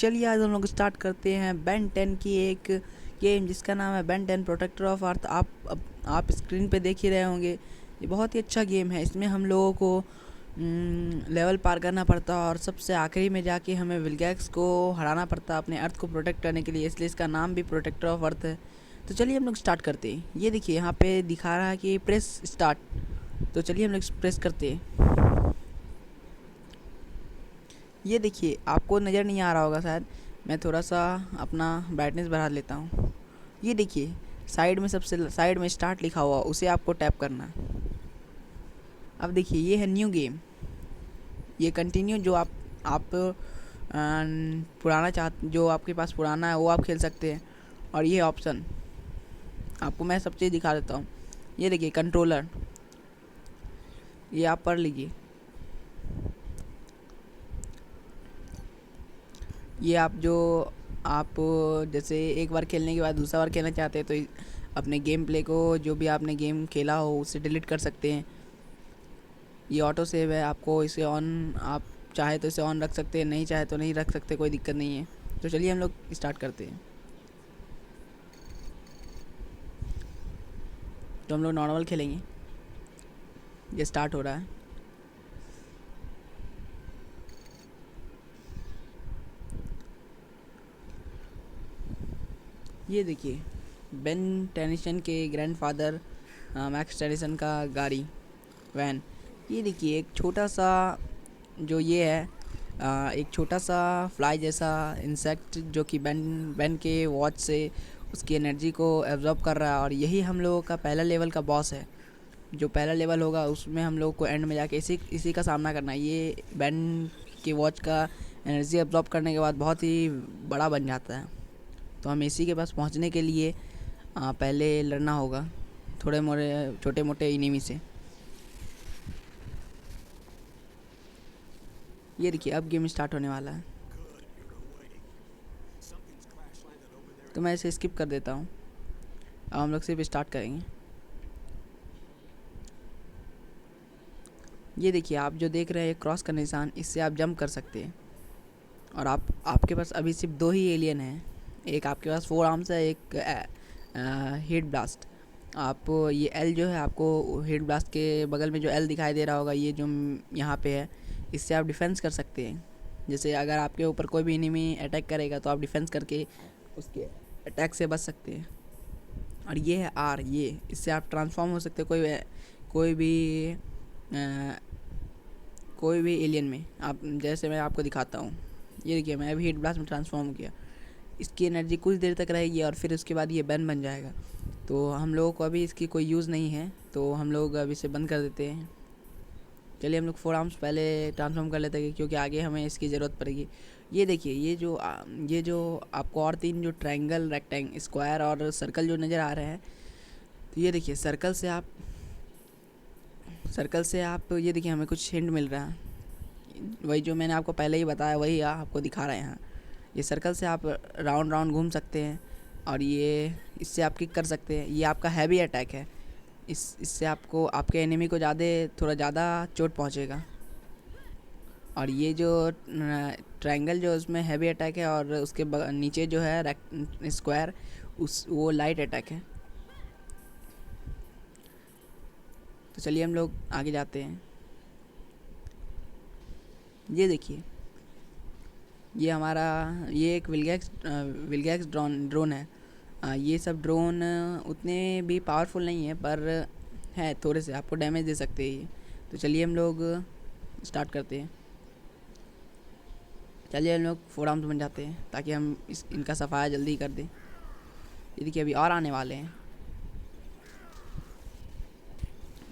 चलिए आज हम लोग स्टार्ट करते हैं बेन 10 की एक गेम जिसका नाम है बेन 10 प्रोटेक्टर ऑफ अर्थ। आप स्क्रीन पे देख ही रहे होंगे। ये बहुत ही अच्छा गेम है। इसमें हम लोगों को लेवल पार करना पड़ता है और सबसे आखिरी में जाके हमें विलगैक्स को हराना पड़ता है अपने अर्थ को प्रोटेक्ट करने के लिए, इसलिए इसका नाम भी प्रोटेक्टर ऑफ अर्थ है। तो चलिए हम लोग स्टार्ट करते हैं। ये देखिए यहाँ पे दिखा रहा है कि प्रेस स्टार्ट, तो चलिए हम लोग प्रेस करते हैं। ये देखिए आपको नज़र नहीं आ रहा होगा शायद, मैं थोड़ा सा अपना ब्राइटनेस बढ़ा लेता हूँ। ये देखिए साइड में, सबसे साइड में स्टार्ट लिखा हुआ, उसे आपको टैप करना है। अब देखिए ये है न्यू गेम, ये कंटिन्यू। जो आप पुराना जो आपके पास पुराना है वो आप खेल सकते हैं। और ये ऑप्शन आपको मैं सब चीज़ दिखा देता हूँ। ये देखिए कंट्रोलर, ये आप पढ़ लीजिए। ये आप जैसे एक बार खेलने के बाद दूसरा बार खेलना चाहते हैं तो अपने गेम प्ले को, जो भी आपने गेम खेला हो उसे डिलीट कर सकते हैं। ये ऑटो सेव है, आपको इसे ऑन, आप चाहे तो इसे ऑन रख सकते हैं, नहीं चाहे तो नहीं रख सकते, कोई दिक्कत नहीं है। तो चलिए हम लोग स्टार्ट करते हैं। तो हम लोग नॉर्मल खेलेंगे। ये स्टार्ट हो रहा है। ये देखिए बेन टेनिसन के ग्रैंडफादर मैक्स टेनिसन का गाड़ी वैन। ये देखिए एक छोटा सा जो ये है एक छोटा सा फ्लाई जैसा इंसेक्ट जो कि बेन के वॉच से उसकी एनर्जी को एब्जॉर्ब कर रहा है। और यही हम लोगों का पहला लेवल का बॉस है। जो पहला लेवल होगा उसमें हम लोग को एंड में जाके इसी का सामना करना है। ये बेन के वॉच का एनर्जी एब्जॉर्ब करने के बाद बहुत ही बड़ा बन जाता है। तो हमें इसी के पास पहुंचने के लिए पहले लड़ना होगा थोड़े मोड़े छोटे मोटे इनिमी से। ये देखिए अब गेम स्टार्ट होने वाला है, तो मैं इसे स्किप कर देता हूँ। अब हम लोग सिर्फ स्टार्ट करेंगे। ये देखिए आप जो देख रहे हैं क्रॉस का निशान, इससे आप जंप कर सकते हैं। और आपके पास अभी सिर्फ 2 ही एलियन हैं। एक आपके पास 4 आर्म्स है, एक हीट ब्लास्ट। आप ये एल जो है, आपको हीट ब्लास्ट के बगल में जो एल दिखाई दे रहा होगा, ये जो यहाँ पे है, इससे आप डिफेंस कर सकते हैं। जैसे अगर आपके ऊपर कोई भी एनिमी अटैक करेगा तो आप डिफेंस करके उसके अटैक से बच सकते हैं। और ये है आर, ये इससे आप ट्रांसफॉर्म हो सकते हैं कोई भी अ, कोई भी एलियन में। आप जैसे मैं आपको दिखाता हूँ। ये देखिए मैं अभी हीट ब्लास्ट में ट्रांसफॉर्म किया। इसकी एनर्जी कुछ देर तक रहेगी और फिर उसके बाद ये बैन बन जाएगा। तो हम लोगों को अभी इसकी कोई यूज़ नहीं है, तो हम लोग अभी इसे बंद कर देते हैं। चलिए हम लोग 4 आर्म्स पहले ट्रांसफॉर्म कर लेते हैं क्योंकि आगे हमें इसकी ज़रूरत पड़ेगी। ये देखिए ये जो आपको और 3 जो ट्रायंगल, रेक्टेंगल, स्क्वायर और सर्कल जो नज़र आ रहे हैं, तो ये देखिए सर्कल से आप ये देखिए हमें कुछ हिंट मिल रहा है। वही जो मैंने आपको पहले ही बताया वही आपको दिखा रहे हैं। ये सर्कल से आप राउंड राउंड घूम सकते हैं और ये इससे आप किक कर सकते हैं। ये आपका हैवी अटैक है। इससे आपको आपके एनिमी को थोड़ा ज़्यादा चोट पहुंचेगा। और ये जो ट्रायंगल जो उसमें हैवी अटैक है और उसके नीचे जो है स्क्वायर, वो लाइट अटैक है। तो चलिए हम लोग आगे जाते हैं। ये देखिए ये एक विलगैक्स ड्रोन है। ये सब ड्रोन उतने भी पावरफुल नहीं है, पर है थोड़े से आपको डैमेज दे सकते हैं ये। तो चलिए हम लोग स्टार्ट करते हैं। चलिए हम लोग 4 आर्म्स बन जाते हैं ताकि हम इनका सफाया जल्दी कर दें। ये देखिए अभी और आने वाले हैं।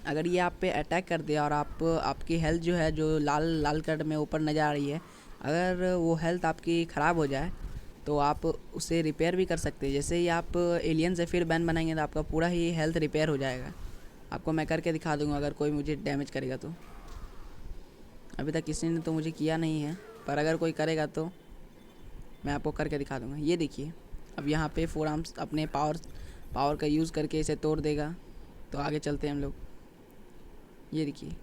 अगर ये आप पे अटैक कर दे और आपकी हेल्थ जो है, जो लाल लाल कलर में ऊपर नज़र आ रही है, अगर वो हेल्थ आपकी ख़राब हो जाए तो आप उसे रिपेयर भी कर सकते हैं। जैसे ही आप एलियन से फिर बैन बनाएंगे तो आपका पूरा ही हेल्थ रिपेयर हो जाएगा। आपको मैं करके दिखा दूंगा अगर कोई मुझे डैमेज करेगा तो। अभी तक किसी ने तो मुझे किया नहीं है, पर अगर कोई करेगा तो मैं आपको करके दिखा दूंगा। ये देखिए अब यहाँ पे 4 आर्म्स अपने पावर का यूज़ करके इसे तोड़ देगा। तो आगे चलते हैं हम लोग। ये देखिए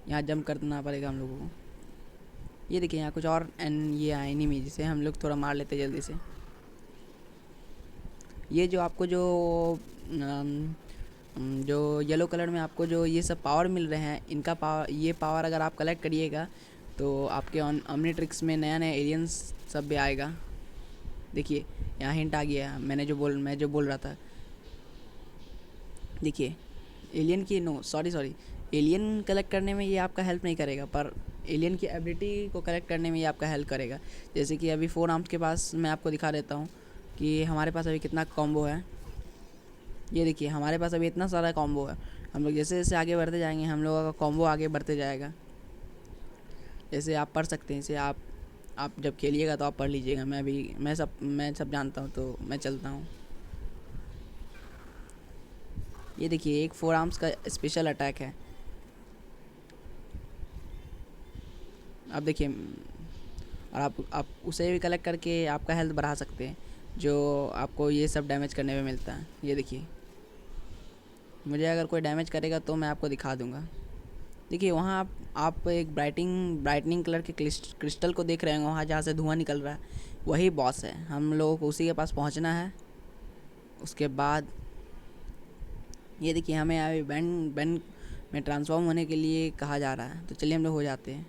यहाँ जंप करना पड़ेगा हम लोगों को। ये देखिए यहाँ कुछ और एन ये आए एनिमी, जिसे हम लोग थोड़ा मार लेते जल्दी से। ये जो आपको जो जो येलो कलर में आपको जो ये सब पावर मिल रहे हैं, इनका पावर, ये पावर अगर आप कलेक्ट करिएगा तो आपके ऑमनीट्रिक्स में नया नया एलियंस सब भी आएगा। देखिए यहाँ हिंट आ गया, मैं जो बोल रहा था। देखिए एलियन की, no sorry sorry, alien collect करने में ये आपका हेल्प नहीं करेगा, पर एलियन की एबिलिटी को कलेक्ट करने में ये आपका हेल्प करेगा। जैसे कि अभी 4 आर्म्स के पास मैं आपको दिखा देता हूँ कि हमारे पास अभी कितना कॉम्बो है। ये देखिए हमारे पास अभी इतना सारा कॉम्बो है। हम लोग जैसे जैसे आगे बढ़ते जाएंगे हम लोगों का कॉम्बो आगे बढ़ते जाएगा। जैसे आप पढ़ सकते हैं इसे, आप जब खेलिएगा तो आप पढ़ लीजिएगा। मैं सब जानता हूँ, तो मैं चलता हूँ। ये देखिए एक 4 आर्म्स का स्पेशल अटैक है। आप देखिए, और आप उसे भी कलेक्ट करके आपका हेल्थ बढ़ा सकते हैं, जो आपको ये सब डैमेज करने में मिलता है। ये देखिए मुझे अगर कोई डैमेज करेगा तो मैं आपको दिखा दूंगा। देखिए वहाँ आप एक ब्राइटनिंग कलर के क्रिस्टल को देख रहे हैं, वहाँ जहाँ से धुआं निकल रहा है, वही बॉस है। हम लोगों को उसी के पास पहुँचना है। उसके बाद ये देखिए हमें अभी बैन में ट्रांसफॉर्म होने के लिए कहा जा रहा है, तो चलिए हम लोग हो जाते हैं।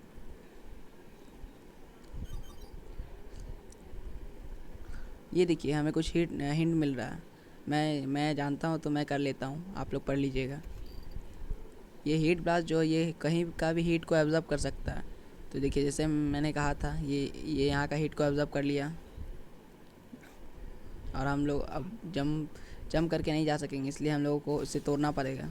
ये देखिए हमें कुछ हिंट मिल रहा है। मैं जानता हूँ तो मैं कर लेता हूँ, आप लोग पढ़ लीजिएगा। ये हीट ब्लास्ट जो ये कहीं का भी हीट को एब्जॉर्ब कर सकता है। तो देखिए जैसे मैंने कहा था, ये यहाँ का हीट को एब्जॉर्ब कर लिया, और हम लोग अब जंप करके नहीं जा सकेंगे, इसलिए हम लोगों को इसे तोड़ना पड़ेगा।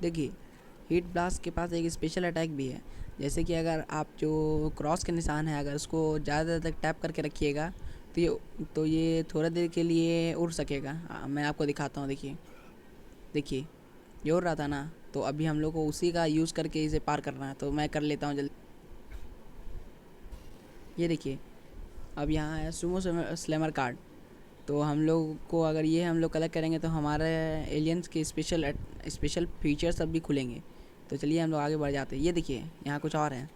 देखिए हीट ब्लास्ट के पास एक स्पेशल अटैक भी है। जैसे कि अगर आप जो क्रॉस के निशान है, अगर उसको ज़्यादा देर तक टैप करके रखिएगा तो ये थोड़ा देर के लिए उड़ सकेगा। मैं आपको दिखाता हूँ। देखिए देखिए ये उड़ रहा था ना, तो अभी हम लोग को उसी का यूज़ करके इसे पार करना है, तो मैं कर लेता हूँ जल्दी। ये देखिए अब यहाँ है सुमो स्लैमर कार्ड। तो हम लोग को अगर ये हम लोग कलेक्ट करेंगे तो हमारे एलियंस के स्पेशल फीचर्स सब भी खुलेंगे। तो चलिए हम लोग आगे बढ़ जाते हैं। ये देखिए यहाँ कुछ और है।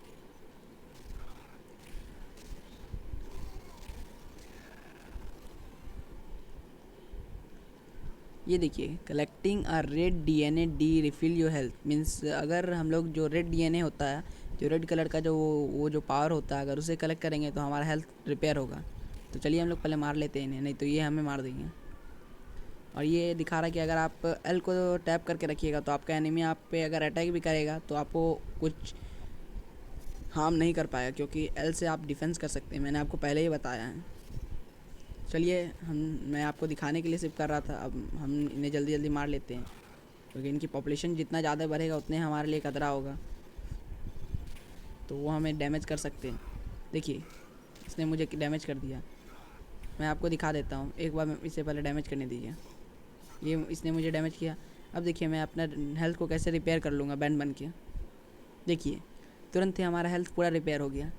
ये देखिए collecting a red DNA D refill your health, means अगर हम लोग जो रेड डीएनए होता है, जो रेड कलर का जो वो जो पावर होता है, अगर उसे कलेक्ट करेंगे तो हमारा हेल्थ रिपेयर होगा। तो चलिए हम लोग पहले मार लेते हैं इन्हें, नहीं तो ये हमें मार देंगे। और ये दिखा रहा है कि अगर आप एल को टैप करके रखिएगा तो आपका एनिमी आप पे अगर अटैक भी करेगा तो आपको कुछ हार्म नहीं कर पाएगा, क्योंकि एल से आप डिफेंस कर सकते हैं, मैंने आपको पहले ही बताया है। चलिए मैं आपको दिखाने के लिए सिर्फ कर रहा था, अब हम इन्हें जल्दी जल्दी मार लेते हैं, क्योंकि इनकी पॉपुलेशन जितना ज़्यादा बढ़ेगा उतने हमारे लिए खतरा होगा, तो वो हमें डैमेज कर सकते हैं। देखिए इसने मुझे डैमेज कर दिया। मैं आपको दिखा देता हूँ, एक बार इसे पहले डैमेज करने दीजिए। ये इसने मुझे डैमेज किया। अब देखिए मैं अपना हेल्थ को कैसे रिपेयर कर लूँगा बैंड बन के। देखिए तुरंत ही हमारा हेल्थ पूरा रिपेयर हो गया।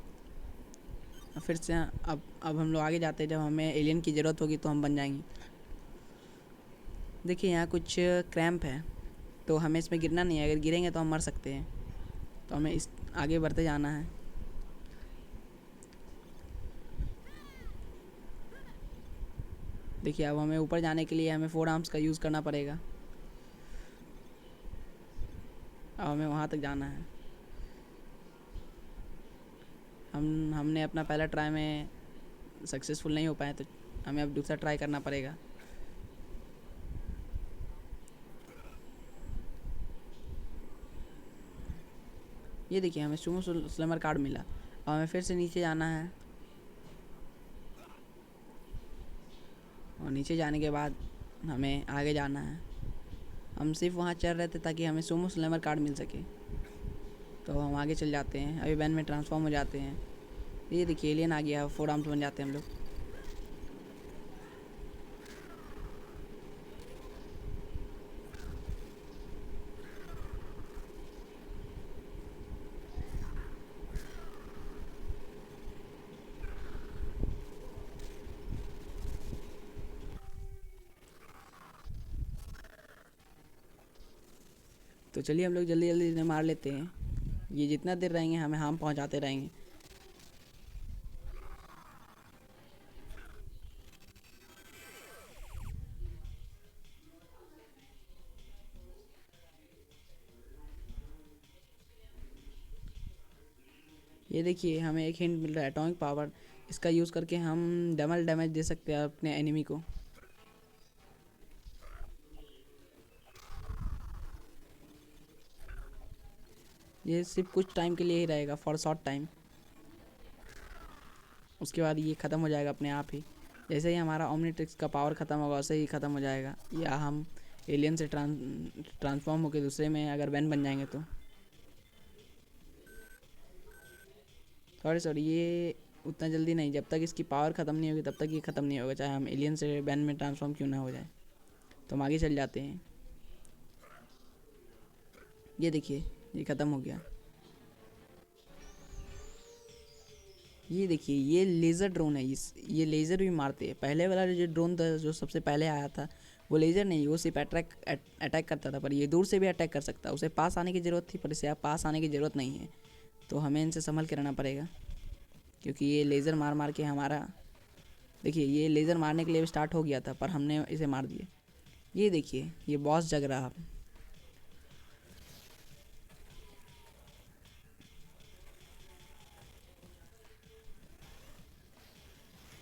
फिर से अब हम लोग आगे जाते हैं, जब हमें एलियन की ज़रूरत होगी तो हम बन जाएंगे। देखिए यहाँ कुछ क्रैम्प है, तो हमें इसमें गिरना नहीं है, अगर गिरेंगे तो हम मर सकते हैं, तो हमें इस आगे बढ़ते जाना है। देखिए अब हमें ऊपर जाने के लिए हमें 4 आर्म्स का यूज़ करना पड़ेगा। अब हमें वहाँ तक जाना है। हमने अपना पहला ट्राई में सक्सेसफुल नहीं हो पाए, तो हमें अब दूसरा ट्राई करना पड़ेगा। ये देखिए हमें सुमो स्लैमर कार्ड मिला। अब हमें फिर से नीचे जाना है, और नीचे जाने के बाद हमें आगे जाना है। हम सिर्फ वहाँ चल रहे थे ताकि हमें सुमो स्लैमर कार्ड मिल सके, तो हम आगे चल जाते हैं। अभी बैन में ट्रांसफॉर्म हो जाते हैं। ये देखिए एलियन आ गया, 4 आर्म्स बन जाते हैं हम लोग। तो चलिए हम लोग जल्दी जल्दी इन्हें मार लेते हैं। ये जितना देर रहेंगे हमें हार्म पहुंचाते रहेंगे। ये देखिए हमें एक हिंट मिल रहा है, एटॉमिक पावर। इसका यूज़ करके हम डबल डैमेज दे सकते हैं अपने एनिमी को। ये सिर्फ कुछ टाइम के लिए ही रहेगा, फॉर शॉर्ट टाइम। उसके बाद ये ख़त्म हो जाएगा अपने आप ही। जैसे ही हमारा ओमनीट्रिक्स का पावर ख़त्म होगा वैसे ही ख़त्म हो जाएगा, या हम एलियन से ट्रांसफॉर्म होकर दूसरे में अगर वैन बन जाएंगे तो। सॉरी सॉरी, ये उतना जल्दी नहीं, जब तक इसकी पावर ख़त्म नहीं होगी तब तक ये ख़त्म नहीं होगा, चाहे हम एलियन से वैन में ट्रांसफॉर्म क्यों ना हो जाए। तो हम आगे चल जाते हैं। ये देखिए ये ख़त्म हो गया। ये देखिए ये लेज़र ड्रोन है, इस ये लेज़र भी मारते हैं। पहले वाला जो ड्रोन था जो सबसे पहले आया था वो लेज़र नहीं, वो सिर्फ अटैक करता था, पर ये दूर से भी अटैक कर सकता है। उसे पास आने की ज़रूरत थी पर इसे अब पास आने की ज़रूरत नहीं है। तो हमें इनसे संभल के रहना पड़ेगा, क्योंकि ये लेज़र मार मार के हमारा, देखिए ये लेज़र मारने के लिए स्टार्ट हो गया था पर हमने इसे मार दिया। ये देखिए ये बॉस जग रहा।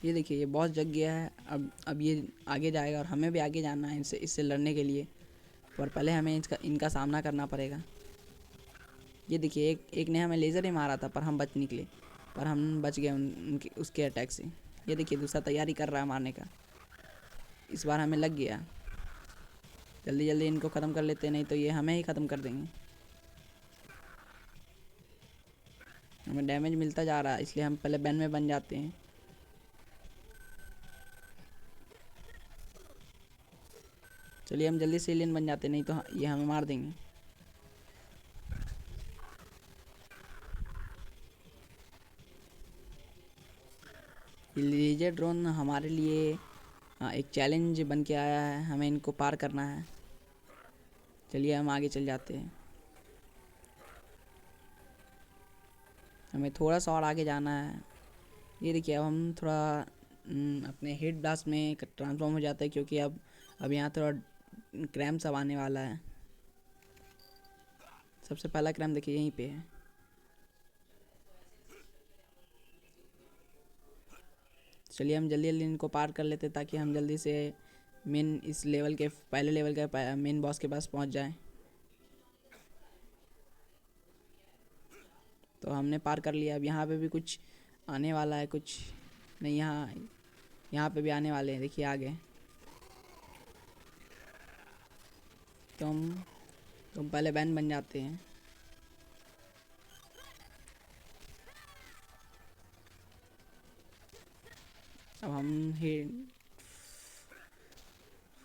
ये देखिए ये बॉस जग गया है। अब ये आगे जाएगा और हमें भी आगे जाना है इससे लड़ने के लिए, पर पहले हमें इनका सामना करना पड़ेगा। ये देखिए एक ने हमें लेज़र ही मारा था पर हम बच निकले, पर हम बच गए उनके उसके अटैक से। ये देखिए दूसरा तैयारी कर रहा है मारने का, इस बार हमें लग गया। जल्दी जल्दी इनको ख़त्म कर लेते हैं, नहीं तो ये हमें ही ख़त्म कर देंगे। हमें डैमेज मिलता जा रहा है इसलिए हम पहले बैन में बन जाते हैं। चलिए हम जल्दी से एलियन बन जाते हैं, नहीं तो ये हमें मार देंगे। लेजर ड्रोन हमारे लिए एक चैलेंज बन के आया है, हमें इनको पार करना है। चलिए हम आगे चल जाते हैं। हमें थोड़ा सा और आगे जाना है। ये देखिए अब हम थोड़ा अपने हेड ब्लास्ट में ट्रांसफॉर्म हो जाता है, क्योंकि अब यहाँ थोड़ा क्रैम सब आने वाला है। सबसे पहला क्रैम देखिए यहीं पे है। चलिए हम जल्दी जल्दी इनको पार कर लेते ताकि हम जल्दी से मेन इस लेवल के पहले लेवल के मेन बॉस के पास पहुंच जाएं। तो हमने पार कर लिया। अब यहाँ पे भी कुछ आने वाला है, कुछ नहीं, यहाँ पे भी आने वाले हैं, देखिए आगे। तो हम पहले बैन बन जाते हैं। अब हम ही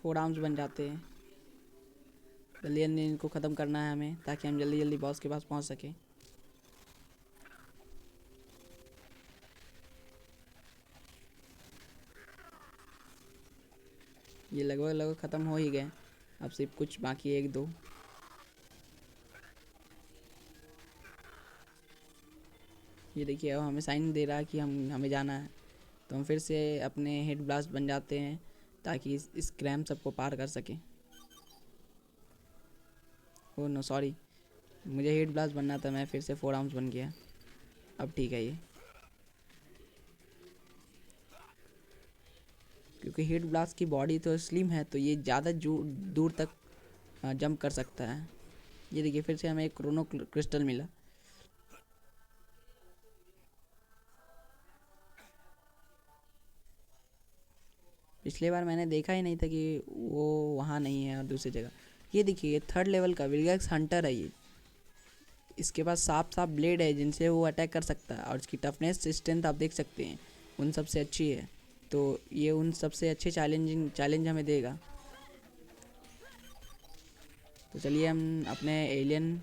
4 आर्म्स बन जाते हैं। जल्दी जल्दी इनको ख़त्म करना है हमें, ताकि हम जल्दी जल्दी बॉस के पास पहुंच सकें। ये लगभग लगभग ख़त्म हो ही गए, अब सिर्फ कुछ बाकी एक दो। ये देखिए अब हमें साइन दे रहा है कि हमें जाना है। तो हम फिर से अपने हेड ब्लास्ट बन जाते हैं ताकि इस क्रैम सबको पार कर सकें। ओह नो सॉरी, मुझे हेड ब्लास्ट बनना था, मैं फिर से 4 आर्म्स बन गया। अब ठीक है ये, क्योंकि हेड ब्लास्ट की बॉडी तो स्लिम है तो ये ज़्यादा दूर तक जंप कर सकता है। ये देखिए फिर से हमें एक क्रोनो क्रिस्टल मिला। पिछले बार मैंने देखा ही नहीं था कि वो वहाँ नहीं है और दूसरी जगह। ये देखिए ये 3rd लेवल का विलगैक्स हंटर है। ये इसके पास साफ साफ ब्लेड है जिनसे वो अटैक कर सकता है, और इसकी टफनेस स्ट्रेंथ आप देख सकते हैं उन सबसे अच्छी है। तो ये उन सबसे अच्छे चैलेंज हमें देगा। तो चलिए हम अपने एलियन,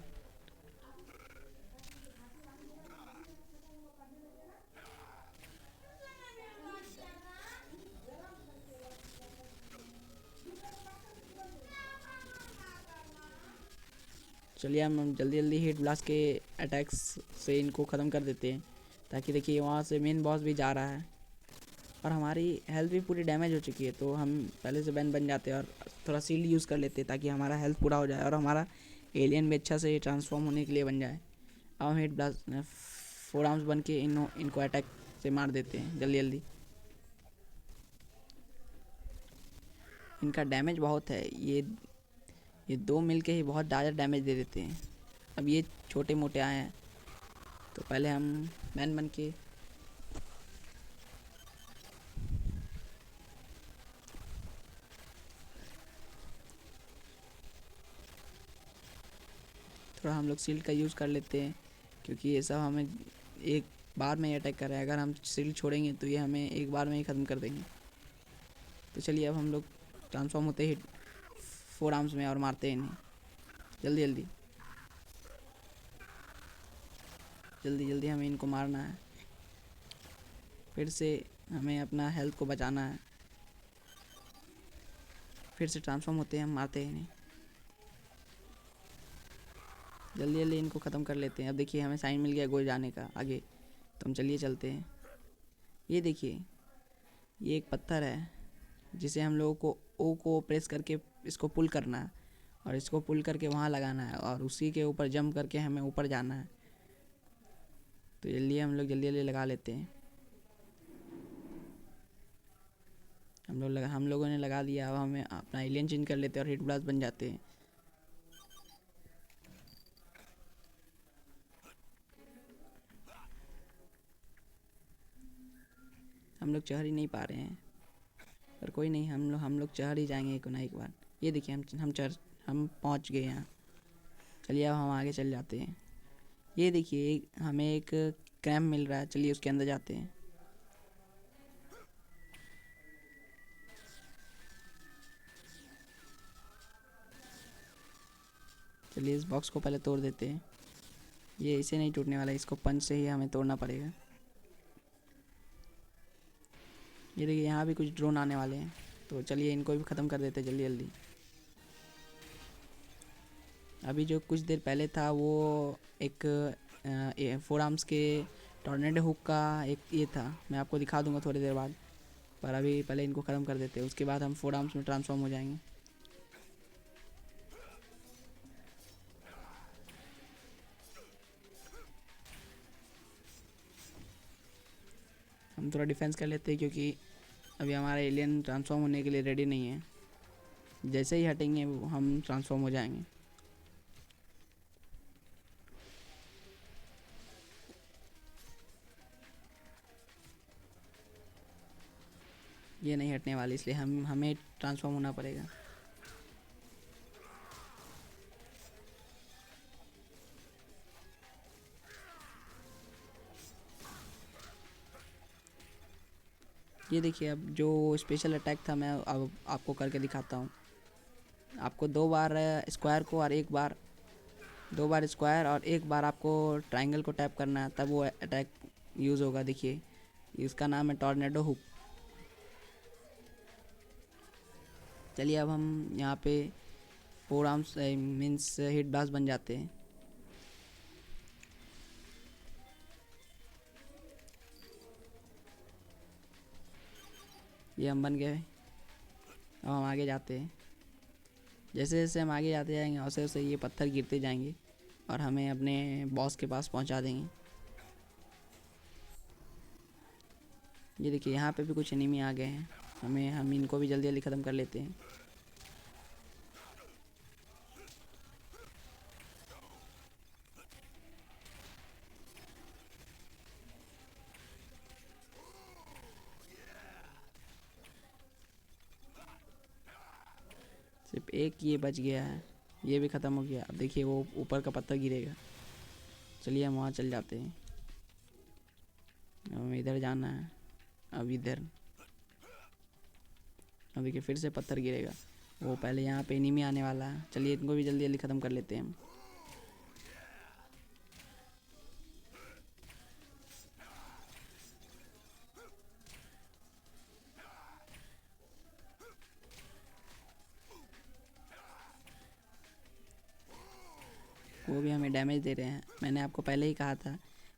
चलिए हम जल्दी जल्दी हीट ब्लास्ट के अटैक्स से इनको ख़त्म कर देते हैं, ताकि देखिए वहाँ से मेन बॉस भी जा रहा है और हमारी हेल्थ भी पूरी डैमेज हो चुकी है। तो हम पहले से बैन बन जाते हैं और थोड़ा शील्ड यूज़ कर लेते हैं ताकि हमारा हेल्थ पूरा हो जाए और हमारा एलियन भी अच्छा से ट्रांसफॉर्म होने के लिए बन जाए। अब हम हीट ब्लास्ट 4 आर्म्स बन के इनको अटैक से मार देते हैं जल्दी जल्दी। इनका डैमेज बहुत है, ये दो मिल के ही बहुत ज़्यादा डैमेज दे देते हैं। अब ये छोटे मोटे आए हैं तो पहले हम मैन बन के थोड़ा हम लोग शील्ड का यूज़ कर लेते हैं, क्योंकि ये सब हमें एक बार में ही अटैक कर रहे हैं। अगर हम शील्ड छोड़ेंगे तो ये हमें एक बार में ही ख़त्म कर देंगे। तो चलिए अब हम लोग ट्रांसफॉर्म होते ही 4 आर्म्स में और मारते हैं इन्हें जल्दी जल्दी। जल्दी जल्दी हमें इनको मारना है, फिर से हमें अपना हेल्थ को बचाना है। फिर से ट्रांसफॉर्म होते हैं, हम मारते हैं इन्हें जल्दी जल्दी, इनको ख़त्म कर लेते हैं। अब देखिए हमें साइन मिल गया गोल जाने का आगे, तो हम चलिए चलते हैं। ये देखिए ये एक पत्थर है जिसे हम लोगों को ओ को प्रेस करके इसको पुल करना है और इसको पुल करके वहाँ लगाना है और उसी के ऊपर जंप करके हमें ऊपर जाना है। तो जल्दी हम लोग जल्दी जल्दी लगा लेते हैं। हम लोगों ने लगा दिया। अब हमें अपना एलियन चेंज कर लेते हैं और हिट ब्लास्ट बन जाते हैं। हम लोग चढ़ ही नहीं पा रहे हैं, पर कोई नहीं, हम लोग चढ़ ही जाएंगे एक ना एक बार। ये देखिए हम पहुंच गए यहाँ। चलिए अब हम आगे चल जाते हैं। ये देखिए हमें एक क्रैम्प मिल रहा है, चलिए उसके अंदर जाते हैं। चलिए इस बॉक्स को पहले तोड़ देते हैं। ये इसे नहीं टूटने वाला, इसको पंच से ही हमें तोड़ना पड़ेगा। ये देखिए यहाँ भी कुछ ड्रोन आने वाले हैं, तो चलिए इनको भी ख़त्म कर देते हैं जल्दी जल्दी। अभी जो कुछ देर पहले था वो एक 4 आर्म्स के टॉर्नेडो हुक का एक ये था, मैं आपको दिखा दूंगा थोड़ी देर बाद, पर अभी पहले इनको ख़त्म कर देते हैं, उसके बाद हम 4 आर्म्स में ट्रांसफॉर्म हो जाएंगे। हम थोड़ा डिफेंस कर लेते हैं क्योंकि अभी हमारा एलियन ट्रांसफॉर्म होने के लिए रेडी नहीं है। जैसे ही हटेंगे हम ट्रांसफॉर्म हो जाएंगे। ये नहीं हटने वाली, इसलिए हमें ट्रांसफॉर्म होना पड़ेगा। ये देखिए अब जो स्पेशल अटैक था मैं अब आपको करके दिखाता हूँ। आपको 2 बार स्क्वायर को और 1 बार 2 बार स्क्वायर और 1 बार आपको ट्रायंगल को टैप करना है, तब वो अटैक यूज़ होगा। देखिए इसका नाम है टॉर्नेडो हुक। चलिए अब हम यहाँ पे 4 आर्म्स मीन्स हिट ब्लास्ट बन जाते हैं। ये हम बन गए। अब हम आगे जाते हैं। जैसे जैसे हम आगे जाते जाएंगे वैसे वैसे ये पत्थर गिरते जाएंगे और हमें अपने बॉस के पास पहुंचा देंगे। ये देखिए यहाँ पे भी कुछ एनिमी आ गए हैं, हम इनको भी जल्दी जल्दी ख़त्म कर लेते हैं। सिर्फ एक ये बच गया है, ये भी ख़त्म हो गया। अब देखिए वो ऊपर का पत्थर गिरेगा। चलिए हम वहाँ चल जाते हैं। हमें इधर जाना है, अब इधर। अब देखिए फिर से पत्थर गिरेगा। वो पहले यहाँ पे एनिमी आने वाला है, चलिए इनको भी जल्दी जल्दी ख़त्म कर लेते हैं हम। वो भी हमें डैमेज दे रहे हैं। मैंने आपको पहले ही कहा था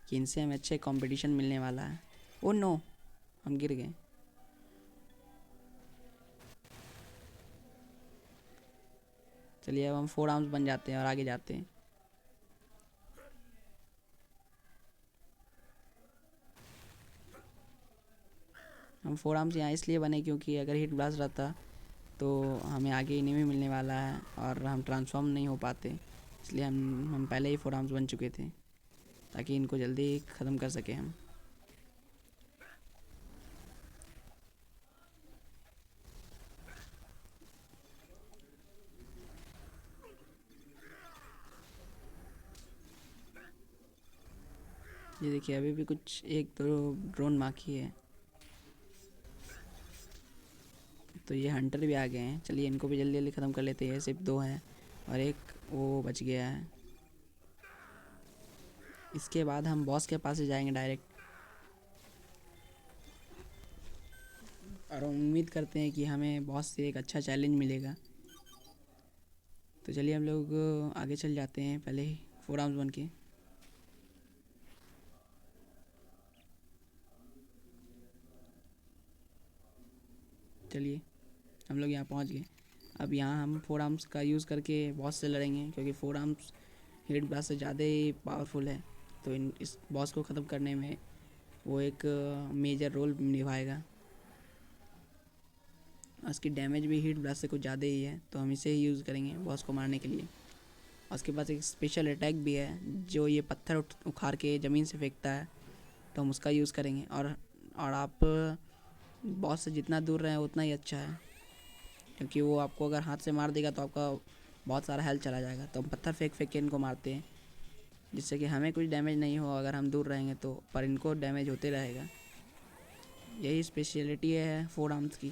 कि इनसे हमें अच्छे कंपटीशन मिलने वाला है। ओ नो, हम गिर गए। चलिए अब हम 4 आर्म्स बन जाते हैं और आगे जाते हैं। हम 4 आर्म्स यहाँ इसलिए बने क्योंकि अगर हिट ब्लास्ट रहता तो हमें आगे इन्हीं में मिलने वाला है और हम ट्रांसफॉर्म नहीं हो पाते, इसलिए हम पहले ही 4 आर्म्स बन चुके थे ताकि इनको जल्दी ख़त्म कर सकें हम। ये देखिए अभी भी कुछ एक दो ड्रोन बाकी है। तो ये हंटर भी आ गए हैं। चलिए इनको भी जल्दी जल्दी ख़त्म कर लेते हैं। सिर्फ 2 हैं और एक वो बच गया है। इसके बाद हम बॉस के पास ही जाएंगे डायरेक्ट और उम्मीद करते हैं कि हमें बॉस से एक अच्छा चैलेंज मिलेगा। तो चलिए हम लोग आगे चल जाते हैं पहले ही 4 आर्म्स बन के। चलिए हम लोग यहाँ पहुँच गए। अब यहाँ हम 4 आर्म्स का यूज़ करके बॉस से लड़ेंगे क्योंकि 4 आर्म्स हिट ब्लास्ट से ज़्यादा ही पावरफुल है। तो इस बॉस को ख़त्म करने में वो एक मेजर रोल निभाएगा। उसकी डैमेज भी हीट ब्लास्ट से कुछ ज़्यादा ही है, तो हम इसे ही यूज़ करेंगे बॉस को मारने के लिए। और उसके पास एक स्पेशल अटैक भी है जो ये पत्थर उखाड़ के ज़मीन से फेंकता है, तो हम उसका यूज़ करेंगे। और आप बॉस से जितना दूर रहें उतना ही अच्छा है, क्योंकि वो आपको अगर हाथ से मार देगा तो आपका बहुत सारा हेल्थ चला जाएगा। तो हम पत्थर फेंक फेंक के इनको मारते हैं जिससे कि हमें कुछ डैमेज नहीं हो अगर हम दूर रहेंगे तो, पर इनको डैमेज होते रहेगा। यही स्पेशलिटी है 4 आर्म्स की।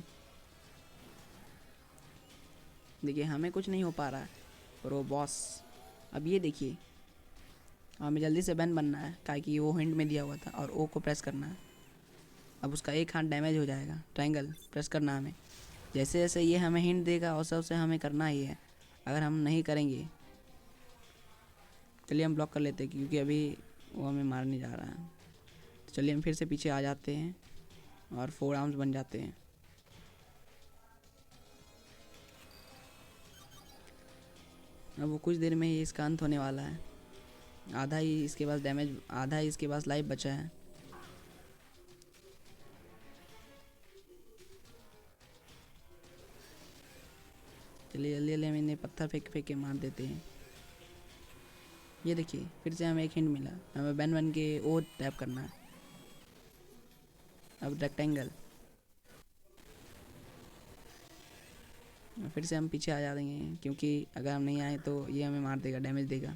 देखिए हमें कुछ नहीं हो पा रहा है और वो बॉस। अब ये देखिए हमें जल्दी से बैन बनना है ताकि वो हिंट में दिया हुआ था और ओ को प्रेस करना है। अब उसका एक हाथ डैमेज हो जाएगा। ट्रायंगल प्रेस करना हमें। जैसे जैसे ये हमें हिंट देगा वैसे वैसे हमें करना ही है। अगर हम नहीं करेंगे, चलिए हम ब्लॉक कर लेते हैं क्योंकि अभी वो हमें मारने जा रहा है। तो चलिए हम फिर से पीछे आ जाते हैं और 4 आर्म्स बन जाते हैं। अब वो कुछ देर में ही इसका अंत होने वाला है। आधा ही इसके पास डैमेज, आधा ही इसके पास लाइफ बचा है। चलिए जल्दी जल्दी हम इन्हें पत्थर फेंक फेंक के मार देते हैं। ये देखिए फिर से हमें एक हिंट मिला। हमें बैन बन के ओ टैप करना है। अब रेक्टेंगल। फिर से हम पीछे आ जाएंगे क्योंकि अगर हम नहीं आए तो ये हमें मार देगा, डैमेज देगा।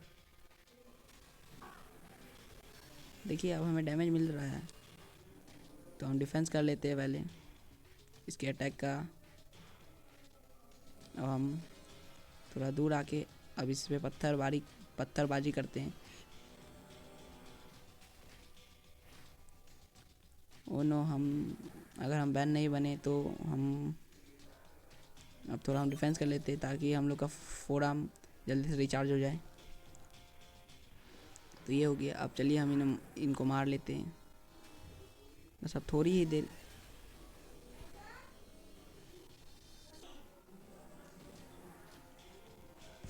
देखिए अब हमें डैमेज मिल रहा है तो हम डिफेंस कर लेते हैं पहले इसके अटैक का। अब हम थोड़ा दूर आके अब इस पे पत्थरबाजी करते हैं। ओ नो, अगर हम बैन नहीं बने तो अब थोड़ा हम डिफेंस कर लेते हैं ताकि हम लोग का 4 आर्म जल्दी से रिचार्ज हो जाए। तो ये हो गया। अब चलिए हम इनको मार लेते हैं। बस अब थोड़ी ही देर।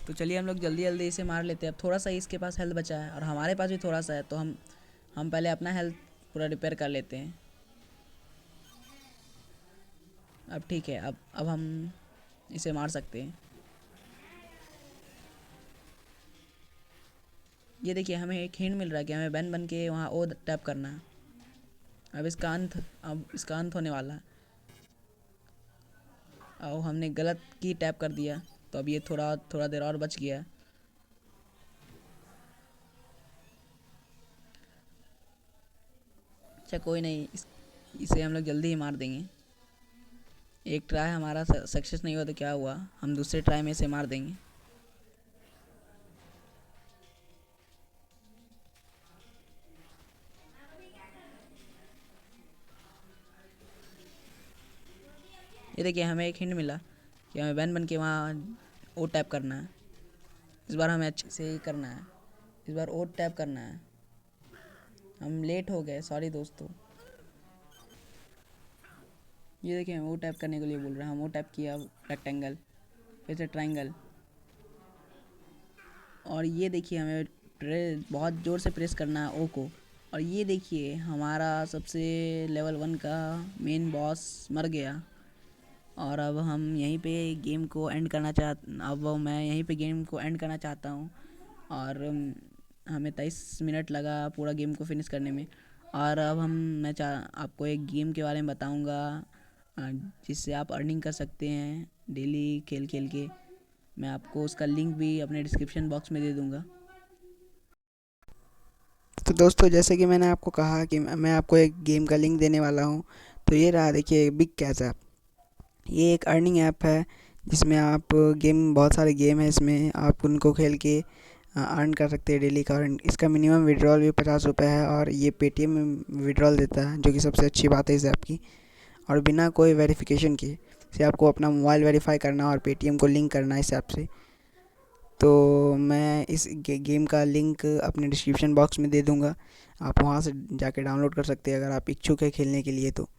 तो चलिए हम लोग जल्दी जल्दी इसे मार लेते हैं। अब थोड़ा सा ही इसके पास हेल्थ बचा है और हमारे पास भी थोड़ा सा है, तो हम पहले अपना हेल्थ पूरा रिपेयर कर लेते हैं। अब ठीक है, अब हम इसे मार सकते हैं। ये देखिए हमें एक हिंट मिल रहा है कि हमें बैन बन के वहाँ ओ टैप करना है। अब इसका अंत होने वाला है। अब हमने गलत की टैप कर दिया तो अब ये थोड़ा थोड़ा देर और बच गया। अच्छा कोई नहीं, इसे हम लोग जल्दी ही मार देंगे। एक ट्राई हमारा सक्सेस नहीं हुआ तो क्या हुआ, हम दूसरे ट्राई में इसे मार देंगे। ये देखिए हमें एक हिंट मिला कि हमें बैन बन के वहाँ ओ टैप करना है। इस बार हमें अच्छे से ही करना है। इस बार और टैप करना है। हम लेट हो गए, सॉरी दोस्तों। ये देखिए वो टैप करने के लिए बोल रहा है, हम वो टैप किया रेक्टेंगल, फिर से ट्रायंगल, और ये देखिए हमें बहुत ज़ोर से प्रेस करना है ओ को। और ये देखिए हमारा सबसे लेवल 1 का मेन बॉस मर गया। और अब हम यहीं पे गेम को एंड करना अब मैं यहीं पे गेम को एंड करना चाहता हूँ। और हमें 23 मिनट लगा पूरा गेम को फिनिश करने में। और अब मैं आपको एक गेम के बारे में बताऊँगा जिससे आप अर्निंग कर सकते हैं डेली खेल खेल के। मैं आपको उसका लिंक भी अपने डिस्क्रिप्शन बॉक्स में दे दूँगा। तो दोस्तों, जैसे कि मैंने आपको कहा कि मैं आपको एक गेम का लिंक देने वाला हूँ। तो ये रहा, देखिए, बिग कैश ऐप। ये एक अर्निंग ऐप है जिसमें आप बहुत सारे गेम है, इसमें आप उनको खेल के अर्न कर सकते हैं डेली का। और इसका मिनिमम विड्रॉल भी 50 रुपये है, और ये पेटीएम में विड्रॉल देता है, जो कि सबसे अच्छी बात है इस ऐप की। और बिना कोई वेरिफिकेशन के से आपको अपना मोबाइल वेरीफाई करना और पेटीएम को लिंक करना है इस ऐप से। तो मैं इस गेम का लिंक अपने डिस्क्रिप्शन बॉक्स में दे दूँगा। आप वहाँ से जाके डाउनलोड कर सकते हैं अगर आप इच्छुक है खेलने के लिए तो।